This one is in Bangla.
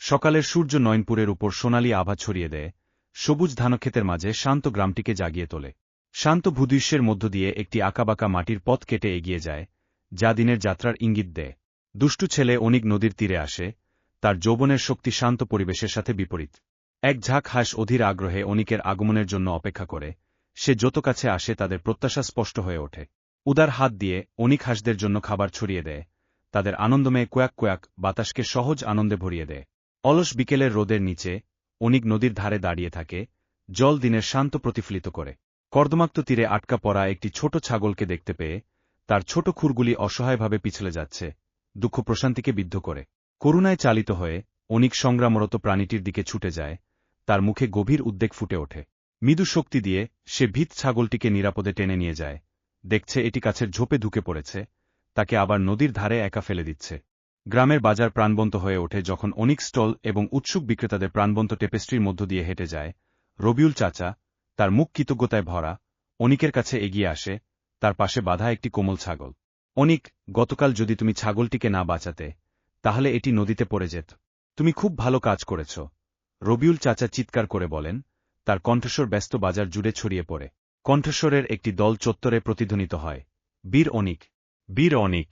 সকালের সূর্য নয়নপুরের উপর সোনালি আভা ছড়িয়ে দেয়, সবুজ ধানক্ষেতের মাঝে শান্ত গ্রামটিকে জাগিয়ে তোলে। শান্ত ভূদৃশ্যের মধ্য দিয়ে একটি আঁকাবাঁকা মাটির পথ কেটে এগিয়ে যায়, যা দিনের যাত্রার ইঙ্গিত দেয়। দুষ্টু ছেলে অনিক নদীর তীরে আসে, তার যৌবনের শক্তি শান্ত পরিবেশের সাথে বিপরীত। এক ঝাঁক হাঁস অধীর আগ্রহে অনিকের আগমনের জন্য অপেক্ষা করে, সে যত কাছে আসে তাদের প্রত্যাশা স্পষ্ট হয়ে ওঠে। উদার হাত দিয়ে অনিক হাঁসদের জন্য খাবার ছড়িয়ে দেয়, তাদের আনন্দময় কোয়াক কোয়াক বাতাসকে সহজ আনন্দে ভরিয়ে দেয়। অলস বিকেলের রোদের নিচে অনিক নদীর ধারে দাঁড়িয়ে থাকে, জল দিনের শান্ত প্রতিফলিত করে। কর্দমাক্ত তীরে আটকা পড়া একটি ছোট ছাগলকে দেখতে পেয়ে তার ছোট খুরগুলি অসহায়ভাবে পিছলে যাচ্ছে, দুঃখ প্রশান্তিকে বিদ্ধ করে। করুণায় চালিত হয়ে অনিক সংগ্রামরত প্রাণীটির দিকে ছুটে যায়, তার মুখে গভীর উদ্বেগ ফুটে ওঠে। মৃদু শক্তি দিয়ে সে ভীত ছাগলটিকে নিরাপদে টেনে নিয়ে যায়, দেখছে এটি কাছের ঝোপে ঢুকে পড়েছে, তাকে আবার নদীর ধারে একা ফেলে দিচ্ছে। গ্রামের বাজার প্রাণবন্ত হয়ে ওঠে যখন অনিক স্টল এবং উৎসুক বিক্রেতাদের প্রাণবন্ত টেপেস্ট্রির মধ্য দিয়ে হেঁটে যায়। রবিউল চাচা, তার মুখ কৃতজ্ঞতায় ভরা, অনিকের কাছে এগিয়ে আসে, তার পাশে বাঁধা একটি কোমল ছাগল। অনিক, গতকাল যদি তুমি ছাগলটিকে না বাঁচাতে, তাহলে এটি নদীতে পড়ে যেত। তুমি খুব ভালো কাজ করেছ, রবিউল চাচা চিৎকার করে বলেন, তার কণ্ঠস্বর ব্যস্ত বাজার জুড়ে ছড়িয়ে পড়ে। কণ্ঠস্বরের একটি দল চত্বরে প্রতিধ্বনিত হয়, বীর অনিক, বীর অনিক।